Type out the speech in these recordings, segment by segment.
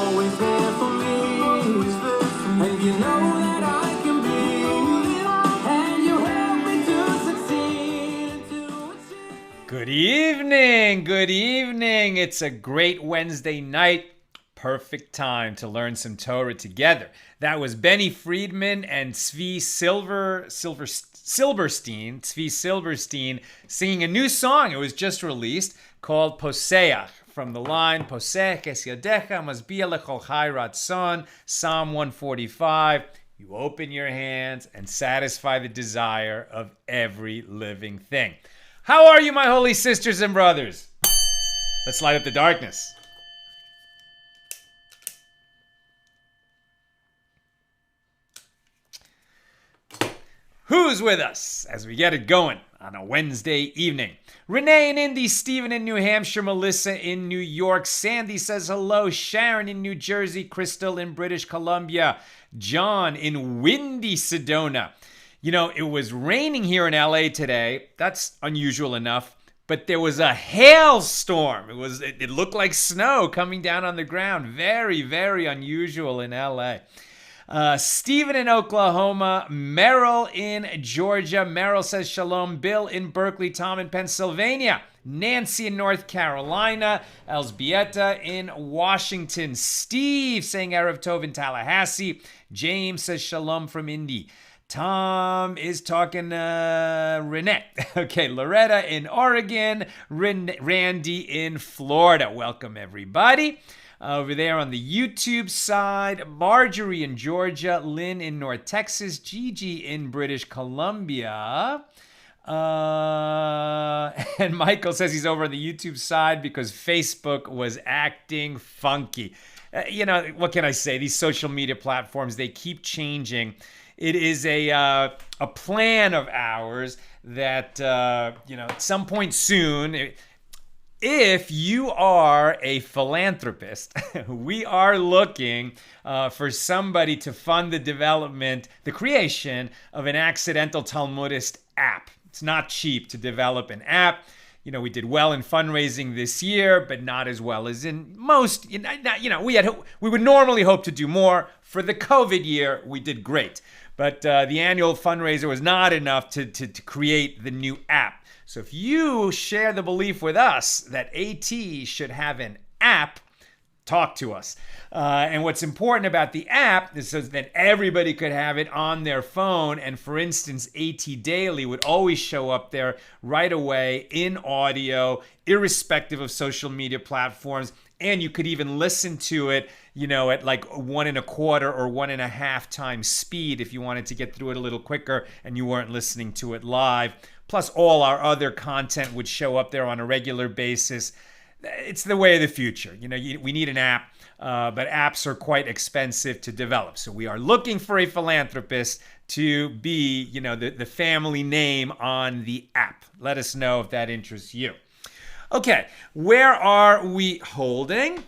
always there for me. And you know that I can be, and you help me to succeed and to achieve. Good evening. Good evening. It's a great Wednesday night. Perfect time to learn some Torah together. That was Benny Friedman and Tzvi Silberstein singing a new song. It was just released called Poseach, from the line Poseach es yadecha mazbia lechol chai ratzon, Psalm 145. You open your hands and satisfy the desire of every living thing. How are you, my holy sisters and brothers? Let's light up the darkness. Who's with us as we get it going on a Wednesday evening? Renee in Indy, Stephen in New Hampshire, Melissa in New York, Sandy says hello, Sharon in New Jersey, Crystal in British Columbia, John in windy Sedona. You know, it was raining here in LA today. That's unusual enough. But there was a hailstorm. It looked like snow coming down on the ground. Very, very unusual in LA. Stephen in Oklahoma, Merrill in Georgia. Merrill says shalom. Bill in Berkeley, Tom in Pennsylvania, Nancy in North Carolina, Elsbieta in Washington, Steve saying Erev Tov in Tallahassee, James says shalom from Indy. Tom is talking Renee. Okay, Loretta in Oregon, Randy in Florida. Welcome, everybody. Over there on the YouTube side, Marjorie in Georgia, Lynn in North Texas, Gigi in British Columbia. And Michael says he's over on the YouTube side because Facebook was acting funky. You know, what can I say? These social media platforms, they keep changing. It is a plan of ours that, at some point soon, if you are a philanthropist, we are looking for somebody to fund the creation of an accidental Talmudist app. It's not cheap to develop an app. You know, we did well in fundraising this year, but not as well as in most. We would normally hope to do more. For the COVID year, we did great. But the annual fundraiser was not enough to create the new app. So if you share the belief with us that AT should have an app, talk to us. And what's important about the app is so that everybody could have it on their phone. And for instance, AT Daily would always show up there right away in audio, irrespective of social media platforms. And you could even listen to it, at like 1.25 or 1.5 times speed if you wanted to get through it a little quicker and you weren't listening to it live. Plus, all our other content would show up there on a regular basis. It's the way of the future. We need an app, but apps are quite expensive to develop. So we are looking for a philanthropist to be, the family name on the app. Let us know if that interests you. Okay, where are we holding?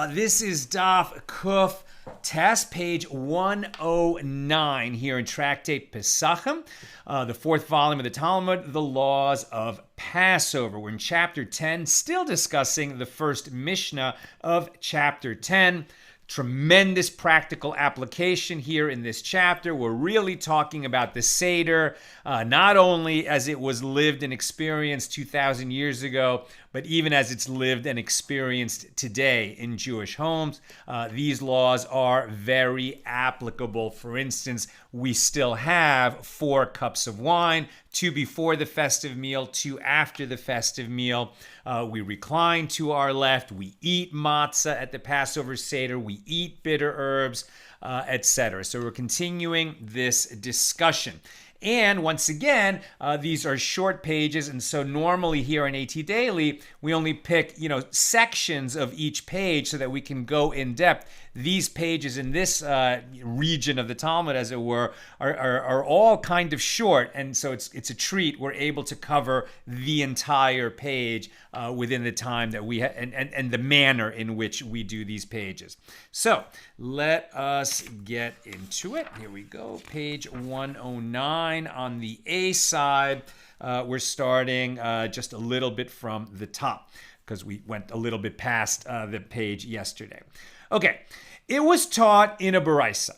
This is Daf Kuf Tes, page 109 here in Tractate Pesachim, the fourth volume of the Talmud, The Laws of Passover. We're in chapter 10, still discussing the first Mishnah of chapter 10. Tremendous practical application here in this chapter. We're really talking about the Seder, not only as it was lived and experienced 2,000 years ago, but even as it's lived and experienced today in Jewish homes. These laws are very applicable. For instance, we still have 4 cups of wine, 2 before the festive meal, 2 after the festive meal. We recline to our left. We eat matzah at the Passover Seder. We eat bitter herbs, etc. So we're continuing this discussion. And once again, these are short pages, and so normally here in AT Daily, we only pick, sections of each page so that we can go in depth. These pages in this region of the Talmud, as it were, are all kind of short, and so it's a treat. We're able to cover the entire page within the time that we and the manner in which we do these pages. So let us get into it. Here we go, page 109 on the A side. We're starting just a little bit from the top because we went a little bit past the page yesterday. Okay, it was taught in a Baraisa.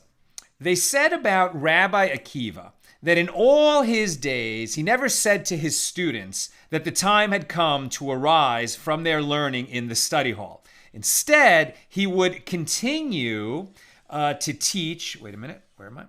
They said about Rabbi Akiva that in all his days, he never said to his students that the time had come to arise from their learning in the study hall. Instead, he would continue to teach. Wait a minute, where am I?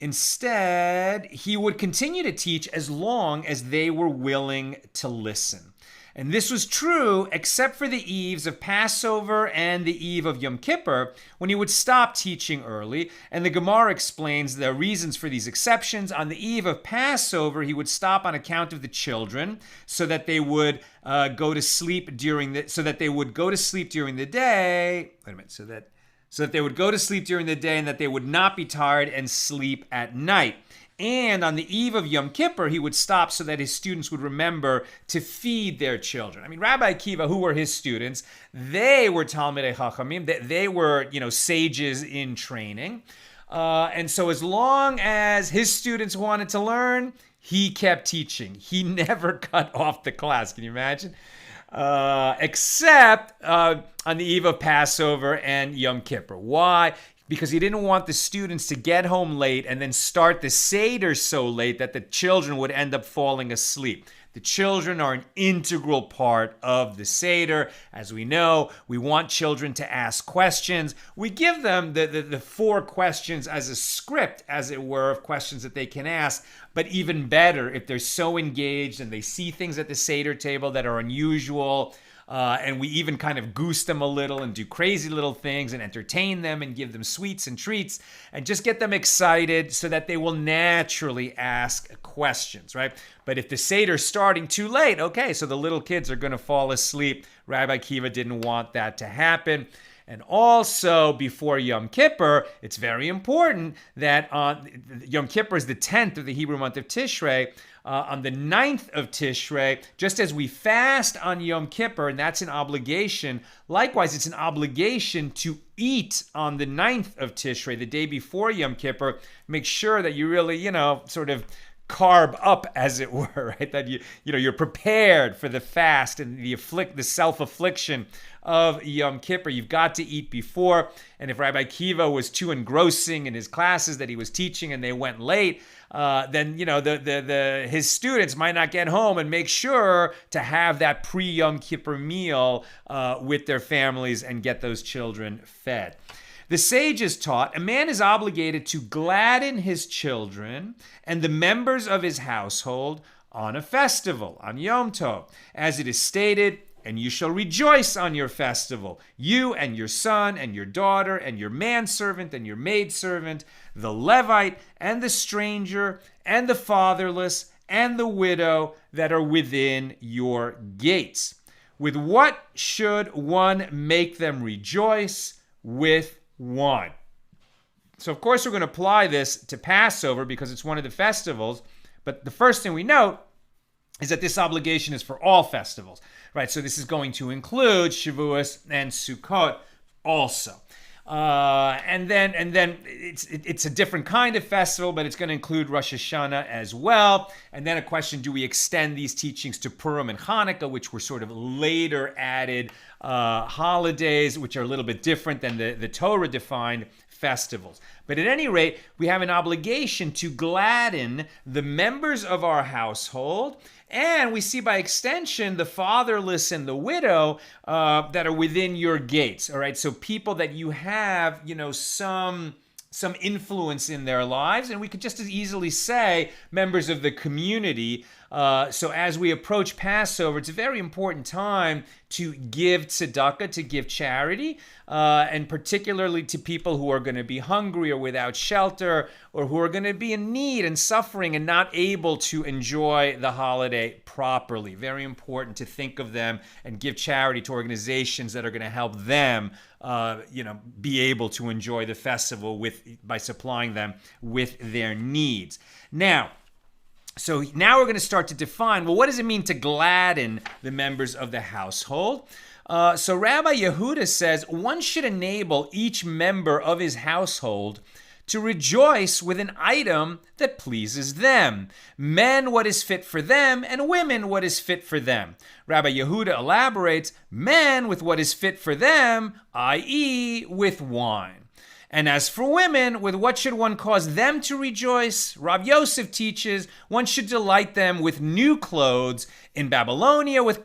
Instead, he would continue to teach as long as they were willing to listen. And this was true except for the eves of Passover and the eve of Yom Kippur, when he would stop teaching early. And the Gemara explains the reasons for these exceptions. On the eve of Passover, he would stop on account of the children, so that they would go to sleep during the day. Wait a minute, so that they would go to sleep during the day and that they would not be tired and sleep at night. And on the eve of Yom Kippur, he would stop so that his students would remember to feed their children. I mean, Rabbi Akiva, who were his students, they were Talmidei Chachamim. They were, sages in training. And so as long as his students wanted to learn, he kept teaching. He never cut off the class. Can you imagine? Except on the eve of Passover and Yom Kippur. Why? Because he didn't want the students to get home late and then start the Seder so late that the children would end up falling asleep. The children are an integral part of the Seder. As we know, we want children to ask questions. We give them the 4 questions as a script, as it were, of questions that they can ask. But even better, if they're so engaged and they see things at the Seder table that are unusual, and we even kind of goose them a little and do crazy little things and entertain them and give them sweets and treats and just get them excited so that they will naturally ask questions, right? But if the Seder's starting too late, okay, so the little kids are going to fall asleep. Rabbi Akiva didn't want that to happen. And also, before Yom Kippur, it's very important that Yom Kippur is the 10th of the Hebrew month of Tishrei. On the 9th of Tishrei, just as we fast on Yom Kippur, and that's an obligation, likewise, it's an obligation to eat on the 9th of Tishrei, the day before Yom Kippur. Make sure that you really, sort of carb up, as it were, right? That you're prepared for the fast and the self-affliction of Yom Kippur. You've got to eat before. And if Rabbi Akiva was too engrossing in his classes that he was teaching and they went late, then his students might not get home and make sure to have that pre-Yom Kippur meal with their families and get those children fed. The sages taught a man is obligated to gladden his children and the members of his household on a festival, on Yom Tov, as it is stated, and you shall rejoice on your festival, you and your son and your daughter and your manservant and your maidservant, the Levite and the stranger and the fatherless and the widow that are within your gates. With what should one make them rejoice? With wine. So, of course, we're going to apply this to Passover because it's one of the festivals. But the first thing we note is that this obligation is for all festivals, right? So this is going to include Shavuos and Sukkot also. And then it's a different kind of festival, but it's going to include Rosh Hashanah as well. And then a question, do we extend these teachings to Purim and Hanukkah, which were sort of later added holidays, which are a little bit different than the Torah-defined festivals. But at any rate, we have an obligation to gladden the members of our household, and we see by extension the fatherless and the widow that are within your gates. All right, so people that you have, some influence in their lives, and we could just as easily say members of the community. So as we approach Passover, it's a very important time to give tzedakah, to give charity, and particularly to people who are going to be hungry or without shelter, or who are going to be in need and suffering and not able to enjoy the holiday properly. Very important to think of them and give charity to organizations that are going to help them be able to enjoy the festival by supplying them with their needs. So now we're going to start to define, well, what does it mean to gladden the members of the household? So Rabbi Yehuda says one should enable each member of his household to rejoice with an item that pleases them. Men what is fit for them, and women what is fit for them. Rabbi Yehuda elaborates, men with what is fit for them, i.e., with wine. And as for women, with what should one cause them to rejoice? Rav Yosef teaches one should delight them with new clothes, in Babylonia with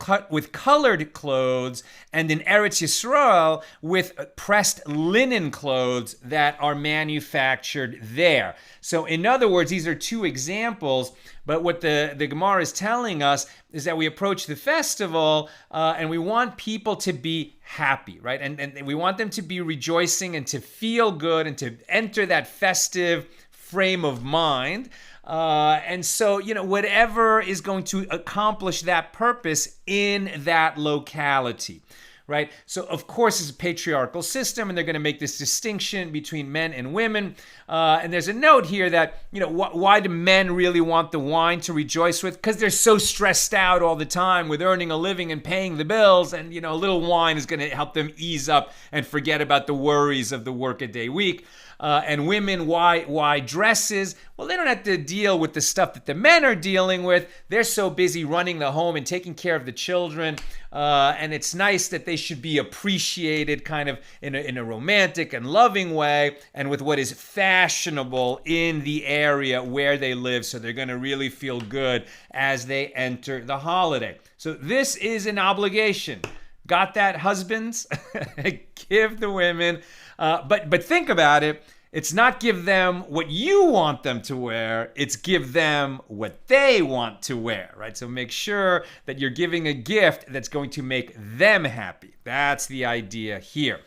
colored clothes, and in Eretz Yisrael with pressed linen clothes that are manufactured there. So in other words, these are two examples, but what the Gemara is telling us is that we approach the festival and we want people to be happy, right? And we want them to be rejoicing and to feel good and to enter that festive frame of mind. And so, whatever is going to accomplish that purpose in that locality, right? So, of course, it's a patriarchal system, and they're going to make this distinction between men and women. And there's a note here that, why do men really want the wine to rejoice with? Because they're so stressed out all the time with earning a living and paying the bills. And, a little wine is going to help them ease up and forget about the worries of the workaday week. And women, why dresses? Well, they don't have to deal with the stuff that the men are dealing with. They're so busy running the home and taking care of the children. And it's nice that they should be appreciated kind of in a romantic and loving way and with what is fashionable in the area where they live. So they're going to really feel good as they enter the holiday. So this is an obligation. Got that, husbands? Give the women. But think about it. It's not give them what you want them to wear. It's give them what they want to wear, right? So make sure that you're giving a gift that's going to make them happy. That's the idea here.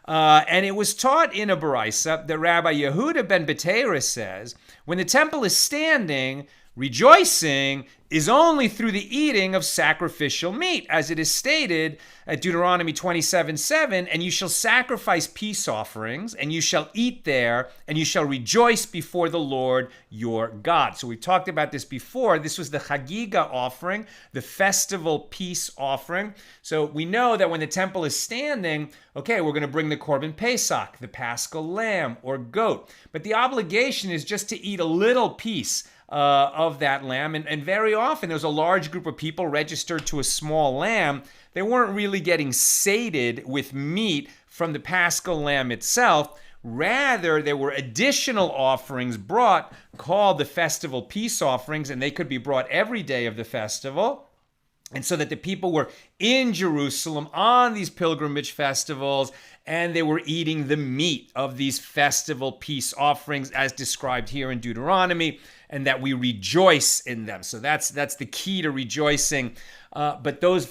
And it was taught in a Baraisa that Rabbi Yehuda ben Beteira says, when the temple is standing, rejoicing is only through the eating of sacrificial meat, as it is stated at Deuteronomy 27:7, and you shall sacrifice peace offerings, and you shall eat there, and you shall rejoice before the Lord your God. So we've talked about this before. This was the Chagiga offering, the festival peace offering. So we know that when the temple is standing, okay, we're going to bring the Korban Pesach, the Paschal lamb or goat. But the obligation is just to eat a little piece of that lamb. And very often there's a large group of people registered to a small lamb. They weren't really getting sated with meat from the Paschal lamb itself. Rather, there were additional offerings brought called the festival peace offerings, and they could be brought every day of the festival. And so that the people were in Jerusalem on these pilgrimage festivals, and they were eating the meat of these festival peace offerings as described here in Deuteronomy, and that we rejoice in them. So that's the key to rejoicing. But those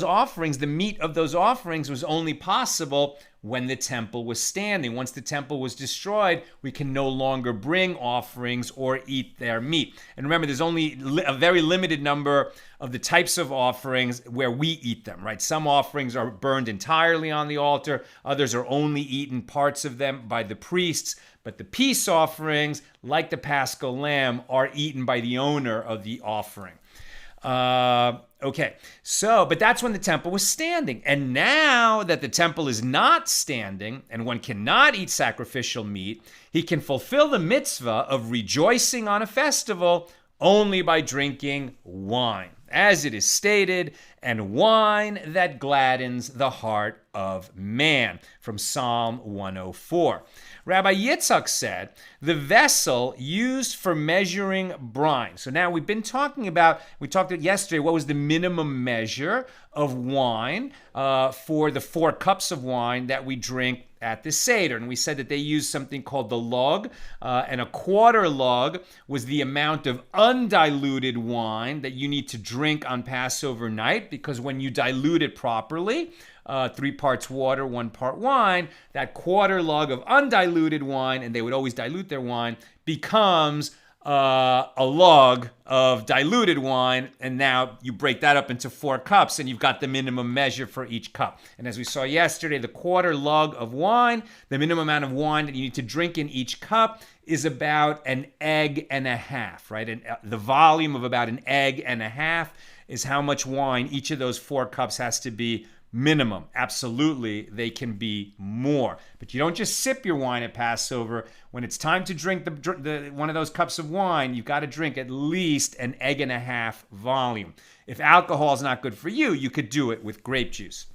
offerings, the meat of those offerings was only possible when the temple was standing. Once the temple was destroyed, we can no longer bring offerings or eat their meat. And remember, there's only a very limited number of the types of offerings where we eat them, right? Some offerings are burned entirely on the altar. Others are only eaten parts of them by the priests. But the peace offerings, like the Paschal lamb, are eaten by the owner of the offering. Okay, but that's when the temple was standing. And now that the temple is not standing and one cannot eat sacrificial meat, he can fulfill the mitzvah of rejoicing on a festival only by drinking wine, as it is stated, and wine that gladdens the heart of man, from Psalm 104. Rabbi Yitzhak said, the vessel used for measuring brine. So now we talked yesterday, what was the minimum measure of wine for the 4 cups of wine that we drink at the Seder. And we said that they used something called the log, and a quarter log was the amount of undiluted wine that you need to drink on Passover night, because when you dilute it properly, 3 parts water, 1 part wine, that quarter log of undiluted wine, and they would always dilute their wine, becomes a log of diluted wine, and now you break that up into 4 cups, and you've got the minimum measure for each cup. And as we saw yesterday, the quarter log of wine, the minimum amount of wine that you need to drink in each cup, is about an egg and a half, right? And the volume of about an egg and a half is how much wine each of those 4 cups has to be minimum. Absolutely, they can be more. But you don't just sip your wine at Passover. When it's time to drink one of those cups of wine, you've got to drink at least an egg and a half volume. If alcohol is not good for you, you could do it with grape juice.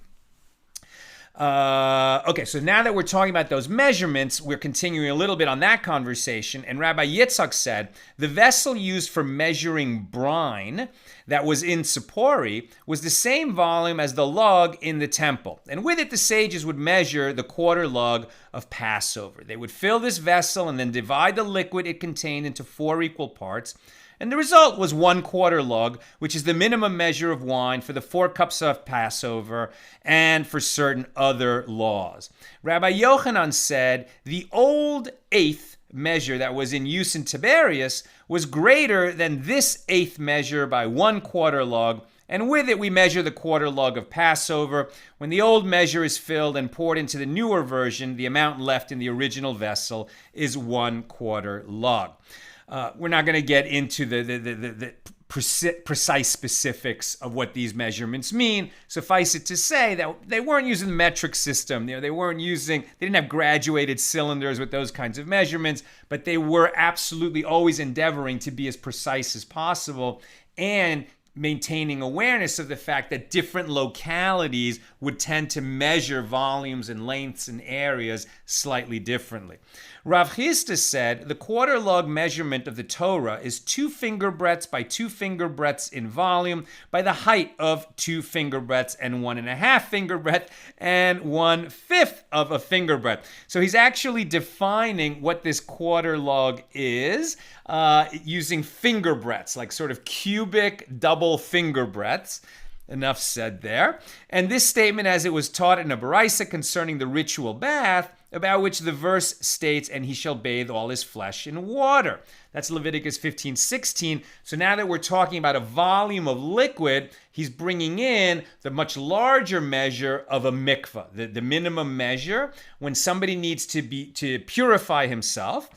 Okay, so now that we're talking about those measurements, we're continuing a little bit on that conversation. And Rabbi Yitzchak said the vessel used for measuring brine that was in Tzipori was the same volume as the log in the temple. And with it, the sages would measure the quarter log of Passover. They would fill this vessel and then divide the liquid it contained into 4 equal parts. And the result was 1/4 log, which is the minimum measure of wine for the 4 cups of Passover and for certain other laws. Rabbi Yochanan said the old eighth measure that was in use in Tiberias was greater than this eighth measure by 1/4 log, and with it we measure the quarter log of Passover. When the old measure is filled and poured into the newer version, the amount left in the original vessel is 1/4 log. We're not going to get into the precise specifics of what these measurements mean. Suffice it to say that they weren't using the metric system. They didn't have graduated cylinders with those kinds of measurements, but they were absolutely always endeavoring to be as precise as possible and maintaining awareness of the fact that different localities would tend to measure volumes and lengths and areas slightly differently. Rav Chisda said the quarter log measurement of the Torah is 2 finger breadths by 2 finger breadths in volume by the height of 2 finger breadths and 1.5 finger breadth and 1/5 of a finger breadth. So he's actually defining what this quarter log is using finger breadths, like sort of cubic double finger breadths. Enough said there. And this statement, as it was taught in a Baraisa concerning the ritual bath, about which the verse states, and he shall bathe all his flesh in water. That's Leviticus 15:16. So now that we're talking about a volume of liquid, he's bringing in the much larger measure of a mikvah, the minimum measure when somebody needs to purify himself.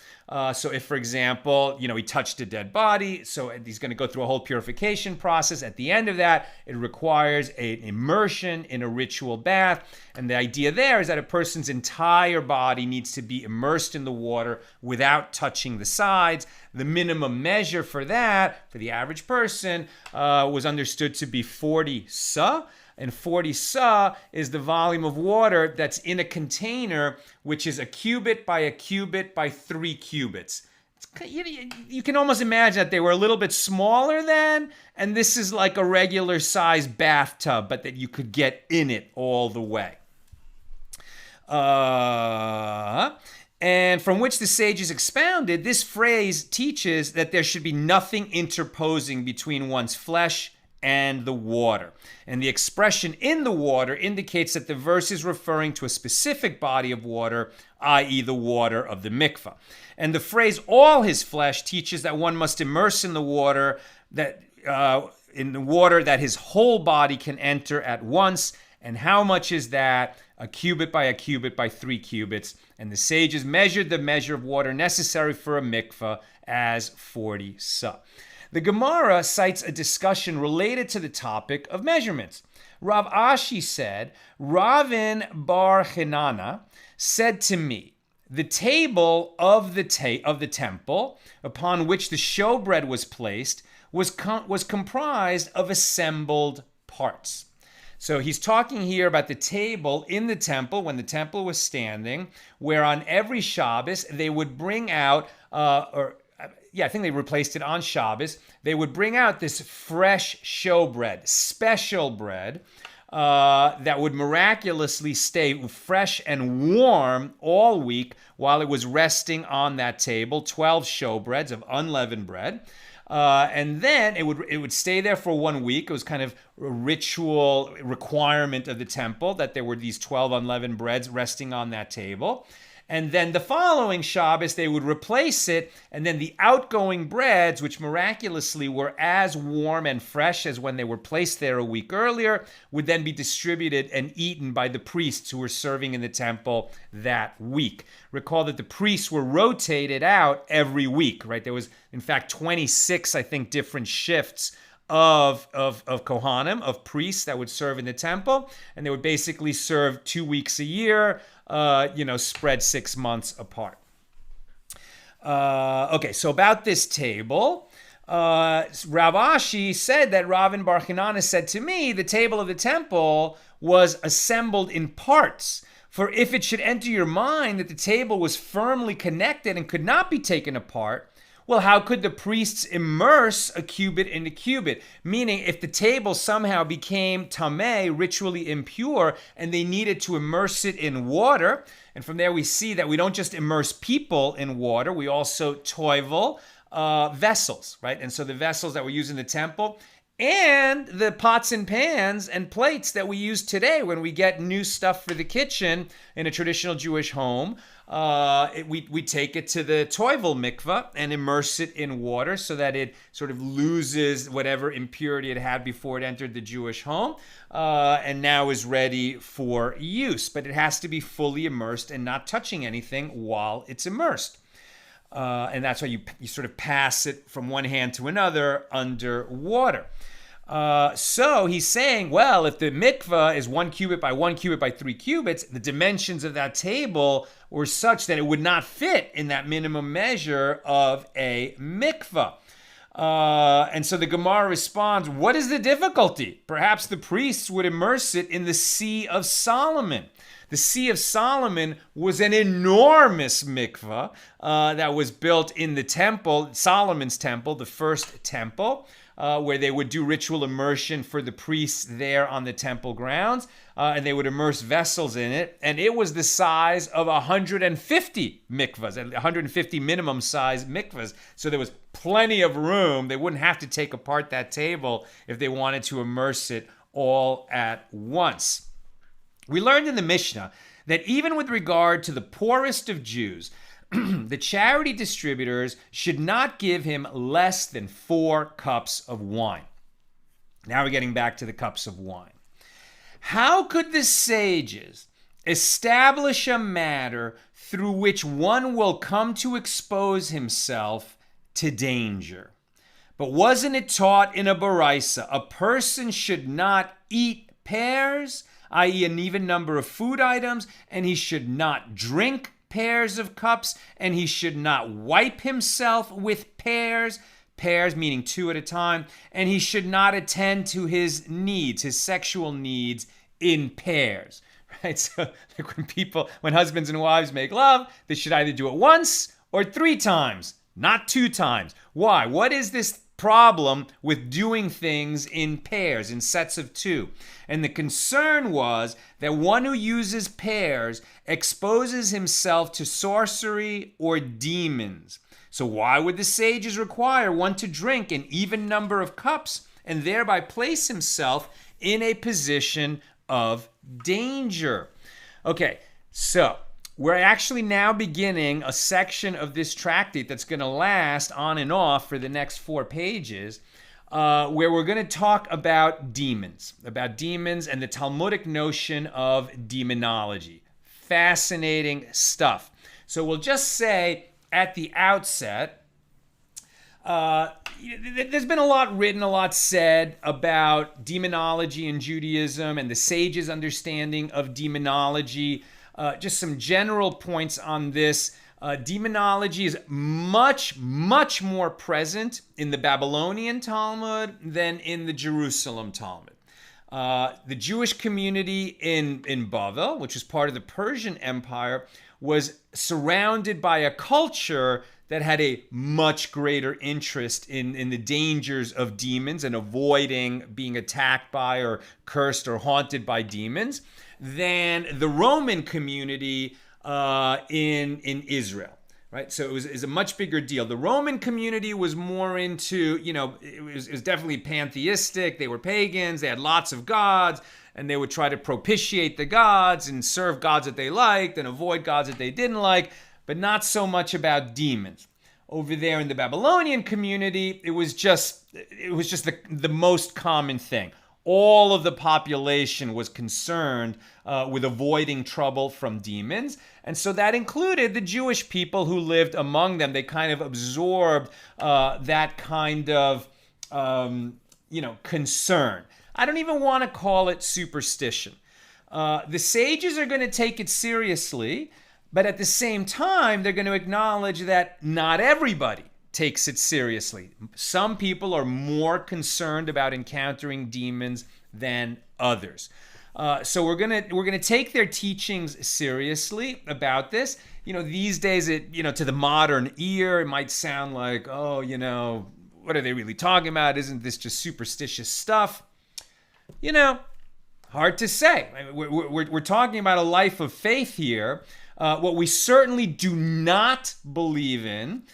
So if, for example, he touched a dead body, so he's going to go through a whole purification process. At the end of that, it requires an immersion in a ritual bath. And the idea there is that a person's entire body needs to be immersed in the water without touching the sides. The minimum measure for that, for the average person, was understood to be 40 sa. And 40 sa is the volume of water that's in a container, which is a cubit by a cubit by 3 cubits. You can almost imagine that they were a little bit smaller then, and this is like a regular size bathtub, but that you could get in it all the way. And from which the sages expounded, this phrase teaches that there should be nothing interposing between one's flesh and the water. And the expression in the water indicates that the verse is referring to a specific body of water, i.e. the water of the mikvah. And the phrase all his flesh teaches that one must immerse in the water that his whole body can enter at once. And how much is that? A cubit by 3 cubits. And the sages measured the measure of water necessary for a mikvah as 40 sa. The Gemara cites a discussion related to the topic of measurements. Rav Ashi said, Ravin bar Chinana said to me, the table of the temple upon which the showbread was placed was comprised of assembled parts. So he's talking here about the table in the temple when the temple was standing, where on every Shabbos they would bring out, I think they replaced it on Shabbos. They would bring out this fresh showbread, special bread, that would miraculously stay fresh and warm all week while it was resting on that table. 12 showbreads of unleavened bread. And then it would stay there for 1 week. It was kind of a ritual requirement of the temple that there were these 12 unleavened breads resting on that table. And then the following Shabbos, they would replace it, and then the outgoing breads, which miraculously were as warm and fresh as when they were placed there a week earlier, would then be distributed and eaten by the priests who were serving in the temple that week. Recall that the priests were rotated out every week, right? There was, in fact, 26, I think, different shifts of Kohanim, of priests that would serve in the temple, and they would basically serve 2 weeks a year, spread 6 months apart. Okay, so about this table, Rav Ashi said that Ravin Bar Chananah said to me, the table of the temple was assembled in parts. For if it should enter your mind that the table was firmly connected and could not be taken apart, well, how could the priests immerse a cubit in a cubit? Meaning, if the table somehow became tameh, ritually impure, and they needed to immerse it in water, and from there we see that we don't just immerse people in water, we also toivel vessels, right? And so the vessels that were used in the temple, and the pots and pans and plates that we use today when we get new stuff for the kitchen in a traditional Jewish home, we take it to the toivel mikveh and immerse it in water so that it sort of loses whatever impurity it had before it entered the Jewish home, and now is ready for use. But it has to be fully immersed and not touching anything while it's immersed. And that's why you sort of pass it from one hand to another underwater. So he's saying, well, if the mikveh is 1 cubit by 1 cubit by 3 cubits, the dimensions of that table were such that it would not fit in that minimum measure of a mikveh. And so the Gemara responds, what is the difficulty? Perhaps the priests would immerse it in the Sea of Solomon. The Sea of Solomon was an enormous mikveh that was built in the temple, Solomon's temple, the first temple, where they would do ritual immersion for the priests there on the temple grounds, and they would immerse vessels in it. And it was the size of 150 mikvahs, 150 minimum size mikvahs. So there was plenty of room. They wouldn't have to take apart that table if they wanted to immerse it all at once. We learned in the Mishnah that even with regard to the poorest of Jews, the charity distributors should not give him less than 4 cups of wine. Now we're getting back to the cups of wine. How could the sages establish a matter through which one will come to expose himself to danger? But wasn't it taught in a Baraisa, a person should not eat pears, i.e. an even number of food items, and he should not drink pairs of cups, and he should not wipe himself with pairs meaning 2 at a time, and he should not attend to his needs, his sexual needs, in pairs, right? So like when husbands and wives make love, they should either do it once or 3 times, not 2 times. Why? What is this problem with doing things in pairs, in sets of 2? And the concern was that one who uses pairs exposes himself to sorcery or demons. So why would the sages require one to drink an even number of cups and thereby place himself in a position of danger? Okay, so we're actually now beginning a section of this tractate that's going to last on and off for the next 4 pages, where we're going to talk about demons and the Talmudic notion of demonology. Fascinating stuff. So we'll just say at the outset, there's been a lot written, a lot said about demonology in Judaism and the sages' understanding of demonology. Just some general points on this. Demonology is much, much more present in the Babylonian Talmud than in the Jerusalem Talmud. The Jewish community in Bavel, which was part of the Persian Empire, was surrounded by a culture that had a much greater interest in the dangers of demons and avoiding being attacked by or cursed or haunted by demons than the Roman community in Israel, right? So it was a much bigger deal. The Roman community was more into, it was definitely pantheistic. They were pagans. They had lots of gods, and they would try to propitiate the gods and serve gods that they liked and avoid gods that they didn't like, but not so much about demons. Over there in the Babylonian community, it was just the most common thing. All of the population was concerned with avoiding trouble from demons. And so that included the Jewish people who lived among them. They kind of absorbed that kind of concern. I don't even want to call it superstition. The sages are going to take it seriously, but at the same time, they're going to acknowledge that not everybody takes it seriously. Some people are more concerned about encountering demons than others. So we're gonna take their teachings seriously about this. These days, to the modern ear, it might sound like, oh, what are they really talking about? Isn't this just superstitious stuff? Hard to say. We're talking about a life of faith here. What we certainly do not believe in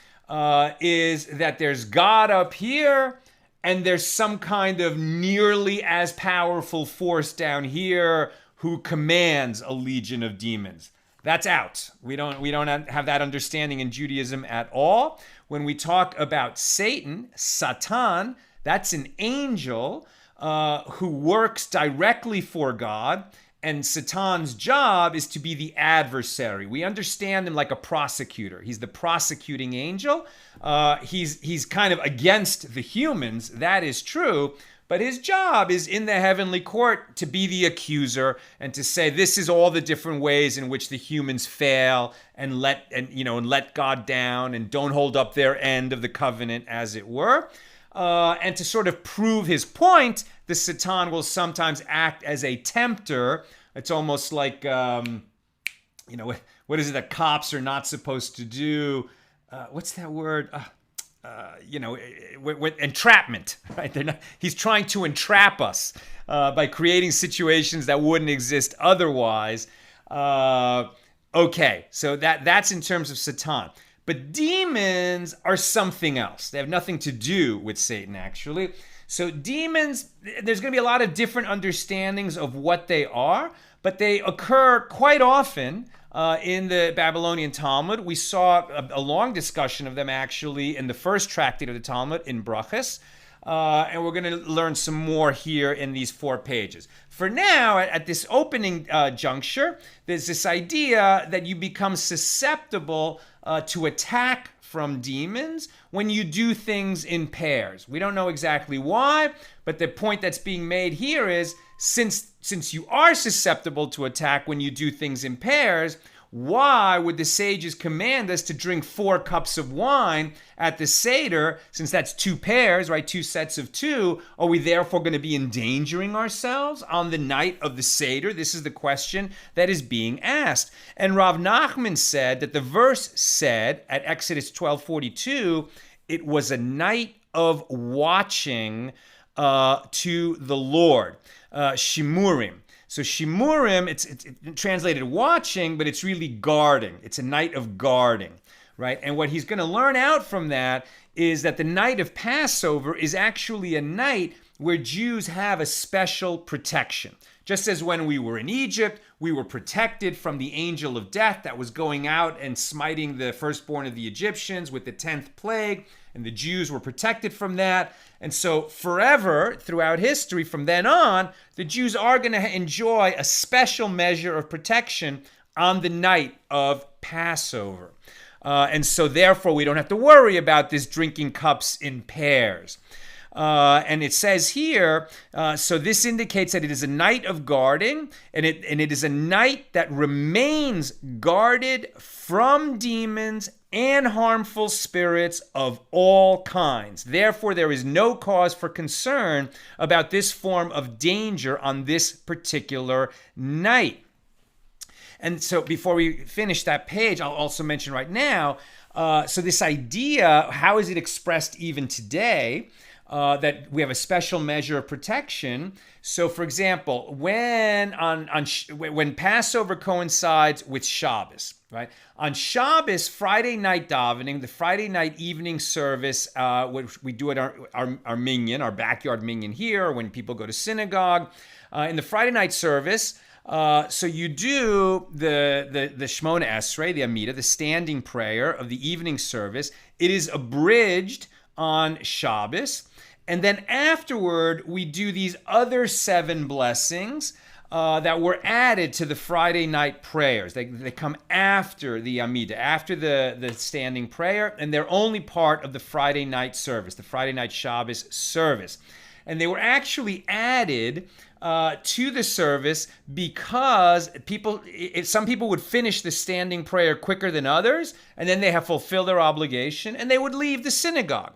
is that there's God up here and there's some kind of nearly as powerful force down here who commands a legion of demons. That's out. We don't have that understanding in Judaism at all. When we talk about Satan, Satan, that's an angel who works directly for God, and Satan's job is to be the adversary. We understand him like a prosecutor. He's the prosecuting angel. He's kind of against the humans, that is true, but his job is in the heavenly court to be the accuser and to say this is all the different ways in which the humans fail and let God down and don't hold up their end of the covenant, as it were. And to sort of prove his point, the Satan will sometimes act as a tempter. It's almost like, what is it that cops are not supposed to do? What's that word? Entrapment, right? He's trying to entrap us by creating situations that wouldn't exist otherwise. Okay, so that's in terms of Satan. But demons are something else. They have nothing to do with Satan, actually. So demons, there's going to be a lot of different understandings of what they are, but they occur quite often in the Babylonian Talmud. We saw a long discussion of them, actually, in the first tractate of the Talmud in Brachos. And we're going to learn some more here in these 4 pages. For now, at this opening juncture, there's this idea that you become susceptible to attack from demons when you do things in pairs. We don't know exactly why, but the point that's being made here is since you are susceptible to attack when you do things in pairs, why would the sages command us to drink 4 cups of wine at the Seder, since that's 2 pairs, right? 2 sets of 2. Are we therefore going to be endangering ourselves on the night of the Seder? This is the question that is being asked. And Rav Nachman said that the verse said at Exodus 12:42, it was a night of watching to the Lord, Shimurim. So Shimurim, it's translated watching, but it's really guarding. It's a night of guarding, right? And what he's going to learn out from that is that the night of Passover is actually a night where Jews have a special protection. Just as when we were in Egypt, we were protected from the angel of death that was going out and smiting the firstborn of the Egyptians with the 10th plague, and the Jews were protected from that. And so forever, throughout history, from then on, the Jews are going to enjoy a special measure of protection on the night of Passover. And so therefore, we don't have to worry about this drinking cups in pairs. And it says here, so this indicates that it is a night of guarding, and it is a night that remains guarded from demons and harmful spirits of all kinds. Therefore, there is no cause for concern about this form of danger on this particular night. And so before we finish that page, I'll also mention right now, so this idea, how is it expressed even today? That we have a special measure of protection. So, for example, when Passover coincides with Shabbos, right? On Shabbos, Friday night davening, the Friday night evening service, which we do at our minyan, our backyard minyan here, when people go to synagogue, in the Friday night service. So you do the Shemona Esrei, the Amidah, the standing prayer of the evening service. It is abridged on Shabbos. And then afterward, we do these other 7 blessings that were added to the Friday night prayers. They come after the Amidah, after the standing prayer, and they're only part of the Friday night service, the Friday night Shabbos service. And they were actually added to the service because some people would finish the standing prayer quicker than others, and then they have fulfilled their obligation, and they would leave the synagogue.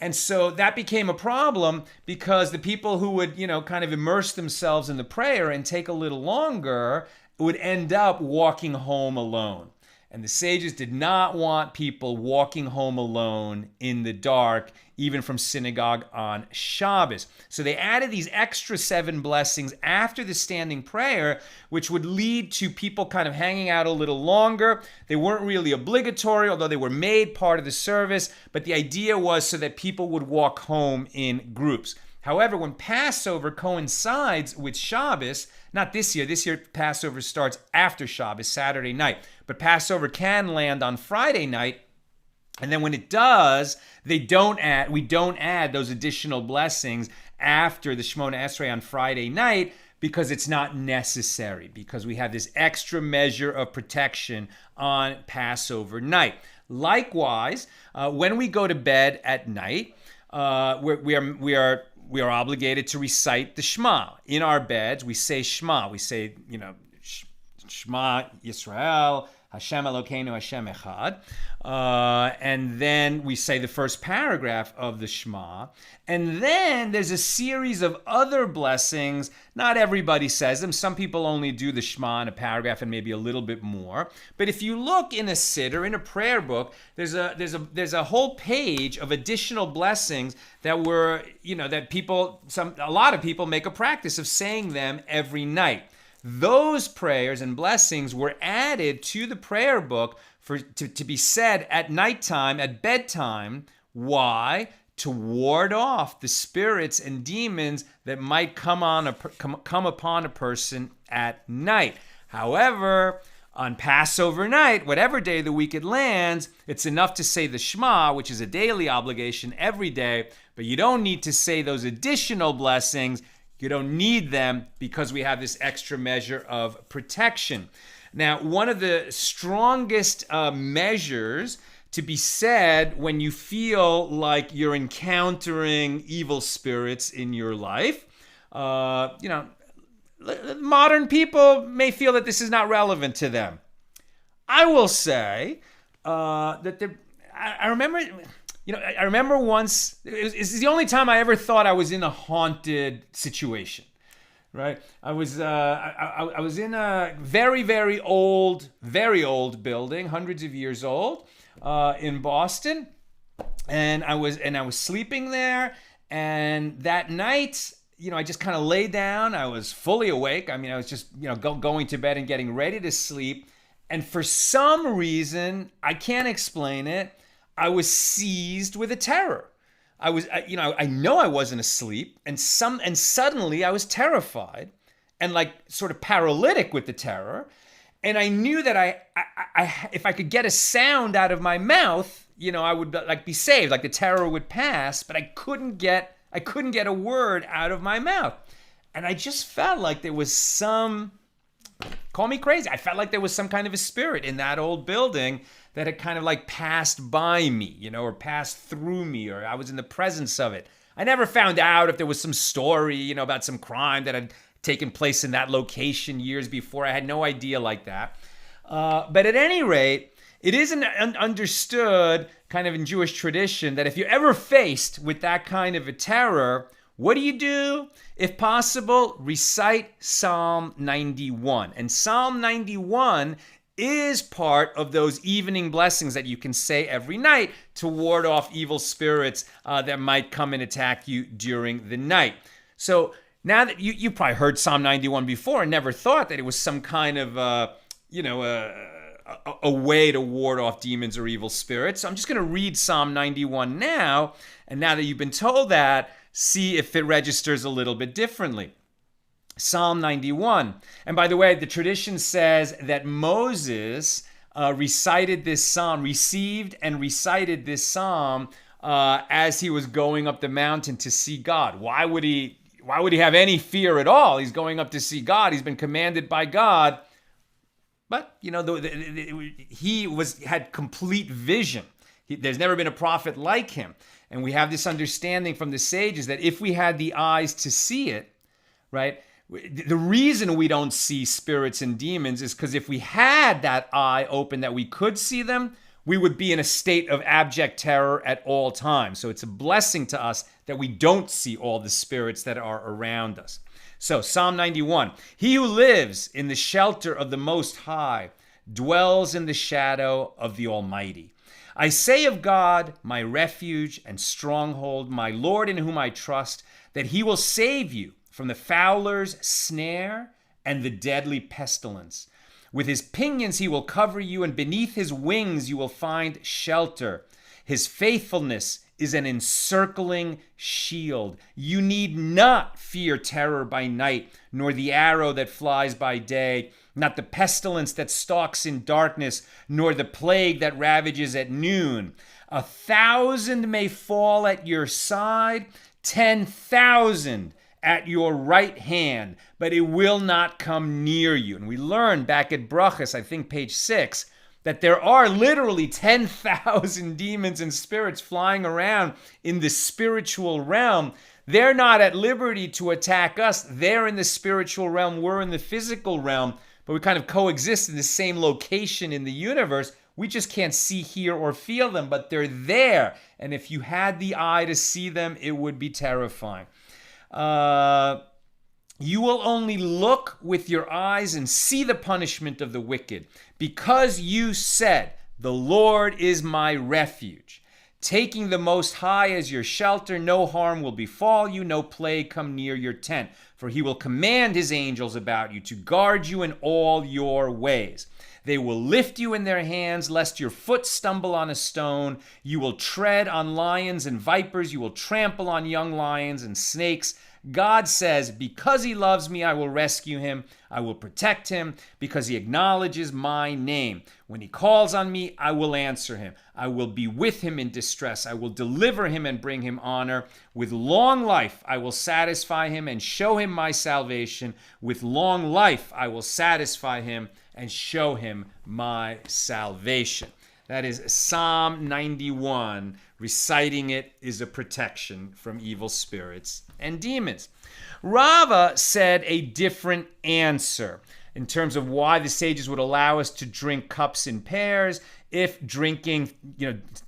And so that became a problem because the people who would, kind of immerse themselves in the prayer and take a little longer would end up walking home alone. And the sages did not want people walking home alone in the dark, even from synagogue on Shabbos. So they added these extra 7 blessings after the standing prayer, which would lead to people kind of hanging out a little longer. They weren't really obligatory, although they were made part of the service. But the idea was so that people would walk home in groups. However, when Passover coincides with Shabbos, not this year Passover starts after Shabbos, Saturday night, but Passover can land on Friday night. And then when it does, we don't add those additional blessings after the Shemona Esrei on Friday night because it's not necessary, because we have this extra measure of protection on Passover night. Likewise, when we go to bed at night, we are obligated to recite the Shema. In our beds, we say Shema. We say, Shema Yisrael, Hashem Elokeinu, Hashem Echad. And then we say the first paragraph of the Shema. And then there's a series of other blessings. Not everybody says them. Some people only do the Shema in a paragraph and maybe a little bit more. But if you look in a siddur, in a prayer book, there's a whole page of additional blessings that were, that a lot of people make a practice of saying them every night. Those prayers and blessings were added to the prayer book to be said at nighttime, at bedtime. Why? To ward off the spirits and demons that might come upon a person at night. However, on Passover night, whatever day of the week it lands, it's enough to say the Shema, which is a daily obligation every day, but you don't need to say those additional blessings. You don't need them because we have this extra measure of protection. Now, one of the strongest measures to be said when you feel like you're encountering evil spirits in your life, modern people may feel that this is not relevant to them. I will say that I remember... I remember once, it's the only time I ever thought I was in a haunted situation, right? I was in a very, very old building, hundreds of years old, in Boston, and I was sleeping there, and that night, I just kind of lay down. I was fully awake. I was just, going to bed and getting ready to sleep, and for some reason, I can't explain it, I was seized with a terror. I know I wasn't asleep, and suddenly I was terrified and like sort of paralytic with the terror. And I knew that I if I could get a sound out of my mouth, I would be saved, like the terror would pass. But I couldn't get a word out of my mouth, and I just felt like there was call me crazy, I felt like there was some kind of a spirit in that old building that had kind of like passed by me, or passed through me, or I was in the presence of it. I never found out if there was some story, about some crime that had taken place in that location years before. I had no idea like that. But at any rate, it is understood kind of in Jewish tradition that if you're ever faced with that kind of a terror, what do? If possible, recite Psalm 91. And Psalm 91 is part of those evening blessings that you can say every night to ward off evil spirits that might come and attack you during the night. So now that you probably heard Psalm 91 before and never thought that it was some kind of, a way to ward off demons or evil spirits. So I'm just going to read Psalm 91 now. And now that you've been told that, see if it registers a little bit differently. Psalm 91. And by the way, the tradition says that Moses recited this psalm, received and recited this psalm as he was going up the mountain to see God. Why would he have any fear at all? He's going up to see God. He's been commanded by God. But, he had complete vision. There's never been a prophet like him. And we have this understanding from the sages that if we had the eyes to see it, right? The reason we don't see spirits and demons is because if we had that eye open that we could see them, we would be in a state of abject terror at all times. So it's a blessing to us that we don't see all the spirits that are around us. So Psalm 91, he who lives in the shelter of the Most High dwells in the shadow of the Almighty. I say of God, my refuge and stronghold, my Lord in whom I trust, that he will save you from the fowler's snare and the deadly pestilence. With his pinions he will cover you, and beneath his wings you will find shelter. His faithfulness is an encircling shield. You need not fear terror by night, nor the arrow that flies by day, not the pestilence that stalks in darkness, nor the plague that ravages at noon. 1,000 may fall at your side, 10,000 at your right hand, but it will not come near you. And we learned back at Brachas, I think page 6, that there are literally 10,000 demons and spirits flying around in the spiritual realm. They're not at liberty to attack us. They're in the spiritual realm. We're in the physical realm, but we kind of coexist in the same location in the universe. We just can't see, hear, or feel them, but they're there. And if you had the eye to see them, it would be terrifying. You will only look with your eyes and see the punishment of the wicked, because you said, the Lord is my refuge. Taking the Most High as your shelter, no harm will befall you, no plague come near your tent. For he will command his angels about you to guard you in all your ways. They will lift you in their hands, lest your foot stumble on a stone. You will tread on lions and vipers. You will trample on young lions and snakes. God says, because he loves me, I will rescue him. I will protect him because he acknowledges my name. When he calls on me, I will answer him. I will be with him in distress. I will deliver him and bring him honor. With long life, I will satisfy him and show him my salvation. With long life, I will satisfy him and show him my salvation. That is Psalm 91. Reciting it is a protection from evil spirits and demons. Rava said a different answer in terms of why the sages would allow us to drink cups in pairs if drinking,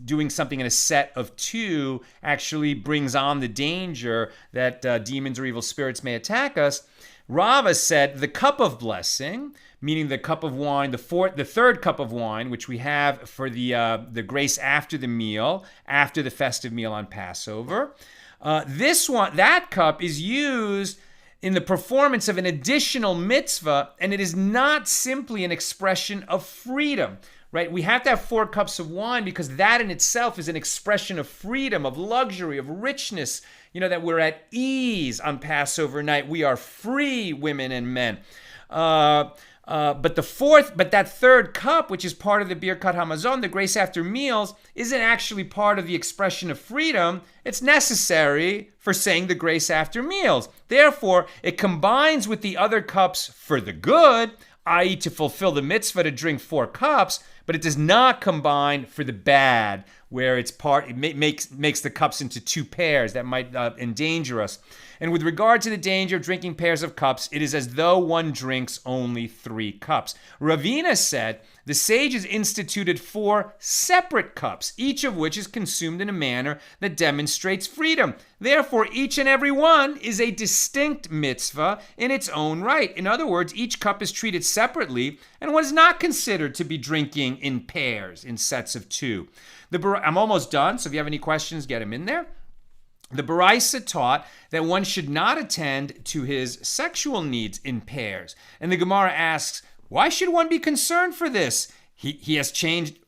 doing something in a set of two actually brings on the danger that demons or evil spirits may attack us. Rava said the cup of blessing, meaning the cup of wine, the third cup of wine, which we have for the grace after the meal, after the festive meal on Passover. That cup is used in the performance of an additional mitzvah, and it is not simply an expression of freedom. Right? We have to have 4 cups of wine because that in itself is an expression of freedom, of luxury, of richness. That we're at ease on Passover night. We are free, women and men. But that third cup, which is part of the Birkat Hamazon, the grace after meals, isn't actually part of the expression of freedom. It's necessary for saying the grace after meals. Therefore, it combines with the other cups for the good, i.e. to fulfill the mitzvah to drink 4 cups, but it does not combine for the bad, where it makes the cups into 2 pairs that might endanger us. And with regard to the danger of drinking pairs of cups, it is as though one drinks only 3 cups. Ravina said the sages instituted 4 separate cups, each of which is consumed in a manner that demonstrates freedom. Therefore, each and every one is a distinct mitzvah in its own right. In other words, each cup is treated separately and was not considered to be drinking in pairs, in sets of 2. I'm almost done, so if you have any questions, get them in there. The Baraisa taught that one should not attend to his sexual needs in pairs. And the Gemara asks, why should one be concerned for this? He has changed...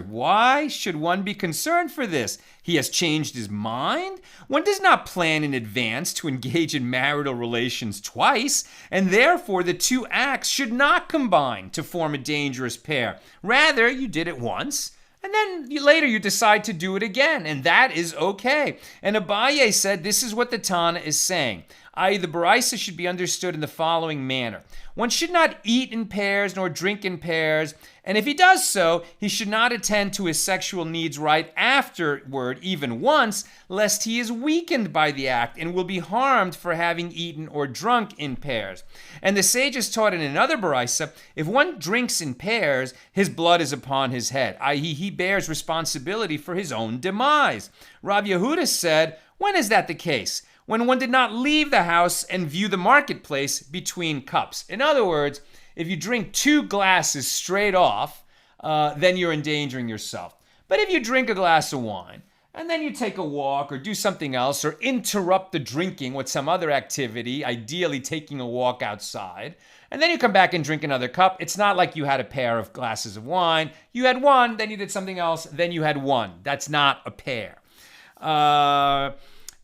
Why should one be concerned for this? He has changed his mind? One does not plan in advance to engage in marital relations twice, and therefore the 2 acts should not combine to form a dangerous pair. Rather, you did it once, and then later you decide to do it again, and that is okay. And Abaye said this is what the Tana is saying. i.e. the Baraisa should be understood in the following manner. One should not eat in pairs nor drink in pairs, and if he does so, he should not attend to his sexual needs right afterward, even once, lest he is weakened by the act and will be harmed for having eaten or drunk in pairs. And the sages taught in another Baraisa, if one drinks in pairs, his blood is upon his head, i.e. he bears responsibility for his own demise. Rav Yehuda said, when is that the case? When one did not leave the house and view the marketplace between cups. In other words, if you drink 2 glasses straight off, then you're endangering yourself. But if you drink a glass of wine, and then you take a walk or do something else or interrupt the drinking with some other activity, ideally taking a walk outside, and then you come back and drink another cup, it's not like you had a pair of glasses of wine. You had one, then you did something else, then you had one. That's not a pair.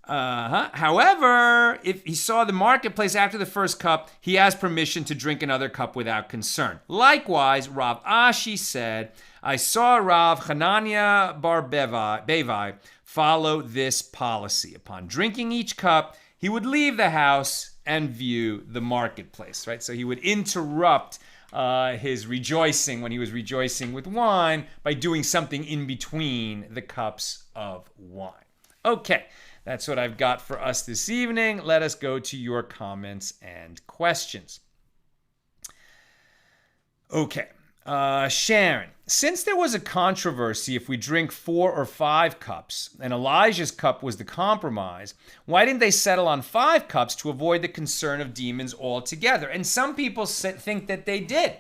However, if he saw the marketplace after the first cup, he has permission to drink another cup without concern. Likewise, Rav Ashi said, I saw Rav Hanania bar Bevai follow this policy. Upon drinking each cup, he would leave the house and view the marketplace, right? So he would interrupt his rejoicing when he was rejoicing with wine by doing something in between the cups of wine. Okay. That's what I've got for us this evening. Let us go to your comments and questions. Okay. Sharon, since there was a controversy if we drink 4 or 5 cups, and Elijah's cup was the compromise, why didn't they settle on 5 cups to avoid the concern of demons altogether? And some people think that they did.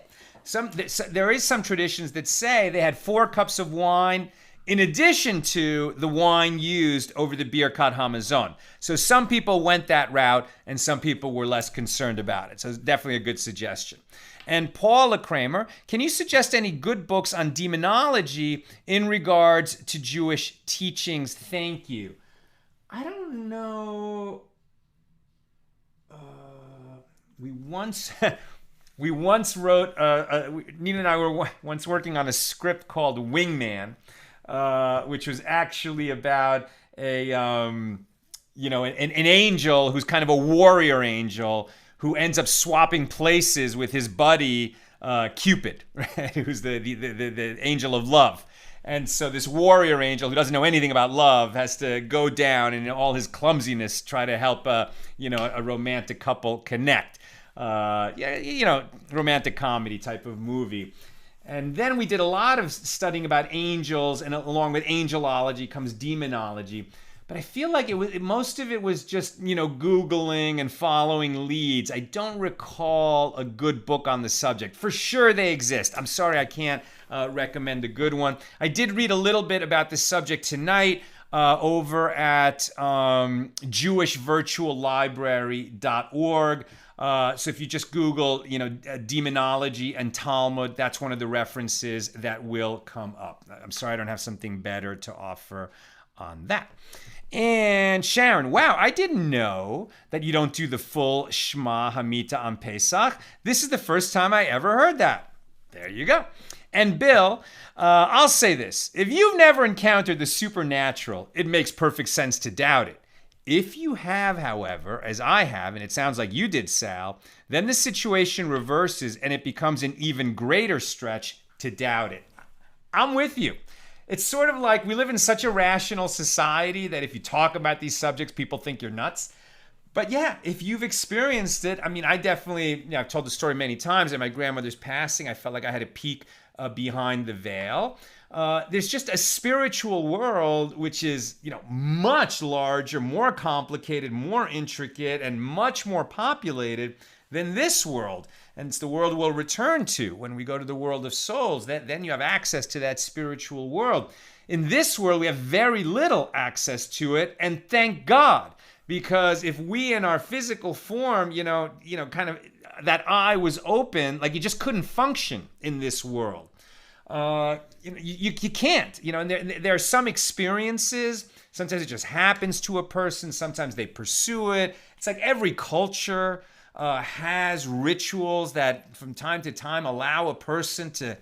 There is some traditions that say they had 4 cups of wine in addition to the wine used over the Birkat Hamazon. So some people went that route and some people were less concerned about it. So it's definitely a good suggestion. And Paula Kramer, can you suggest any good books on demonology in regards to Jewish teachings? Thank you. I don't know. We once wrote, Nina and I were once working on a script called Wingman, which was actually about an angel who's kind of a warrior angel who ends up swapping places with his buddy Cupid, right? Who's the angel of love. And so this warrior angel who doesn't know anything about love has to go down and in all his clumsiness try to help a romantic couple connect. Romantic comedy type of movie. And then we did a lot of studying about angels, and along with angelology comes demonology. But I feel like most of it was just, Googling and following leads. I don't recall a good book on the subject. For sure they exist. I'm sorry I can't recommend a good one. I did read a little bit about this subject tonight over at jewishvirtuallibrary.org. So if you just Google, demonology and Talmud, that's one of the references that will come up. I'm sorry I don't have something better to offer on that. And Sharon, wow, I didn't know that you don't do the full Shema Hamita on Pesach. This is the first time I ever heard that. There you go. And Bill, I'll say this. If you've never encountered the supernatural, it makes perfect sense to doubt it. If you have, however, as I have, and it sounds like you did, Sal, then the situation reverses and it becomes an even greater stretch to doubt it. I'm with you. It's sort of like we live in such a rational society that if you talk about these subjects, people think you're nuts. But yeah, if you've experienced it, I definitely, I've told the story many times. At my grandmother's passing, I felt like I had a peek behind the veil. There's just a spiritual world which is, much larger, more complicated, more intricate, and much more populated than this world. And it's the world we'll return to when we go to the world of souls. Then you have access to that spiritual world. In this world, we have very little access to it, and thank God. Because if we in our physical form, kind of that eye was open, like you just couldn't function in this world. You can't, and there are some experiences. Sometimes it just happens to a person. Sometimes they pursue it. It's like every culture has rituals that from time to time allow a person to,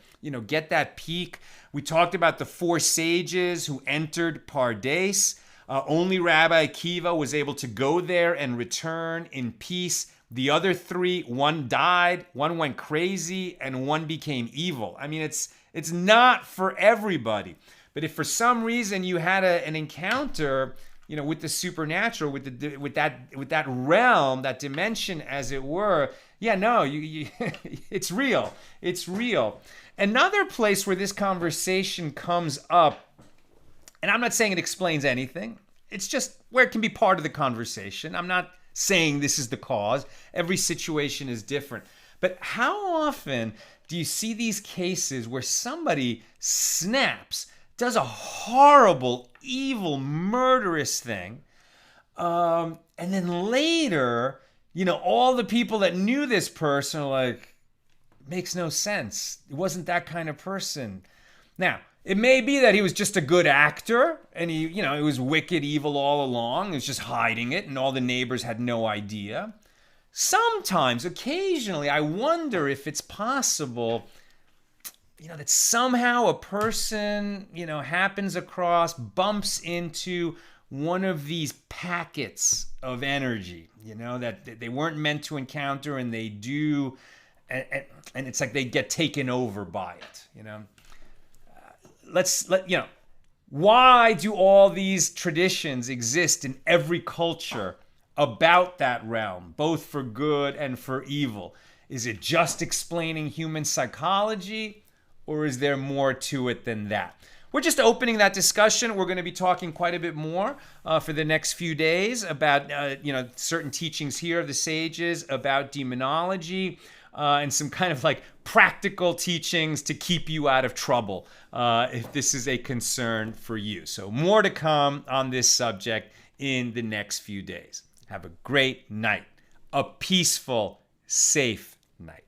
get that peak. We talked about the 4 sages who entered Pardes. Only Rabbi Akiva was able to go there and return in peace. The other three, one died, one went crazy, and one became evil. I mean, it's not for everybody. But if for some reason you had an encounter, with the supernatural, with that realm, that dimension, as it were, yeah, no, you it's real. It's real. Another place where this conversation comes up, and I'm not saying it explains anything. It's just where it can be part of the conversation. I'm not saying this is the cause. Every situation is different. But how often do you see these cases where somebody snaps, does a horrible, evil, murderous thing, and then later, all the people that knew this person are like, makes no sense. It wasn't that kind of person. Now, it may be that he was just a good actor and he was wicked evil all along. He was just hiding it and all the neighbors had no idea. Sometimes, occasionally, I wonder if it's possible, that somehow a person, happens across, bumps into one of these packets of energy, that they weren't meant to encounter and they do, and it's like they get taken over by it, why do all these traditions exist in every culture about that realm, both for good and for evil? Is it just explaining human psychology, or is there more to it than that? We're just opening that discussion. We're going to be talking quite a bit more for the next few days about certain teachings here of the sages about demonology, and some kind of like practical teachings to keep you out of trouble if this is a concern for you. So more to come on this subject in the next few days. Have a great night. A peaceful, safe night.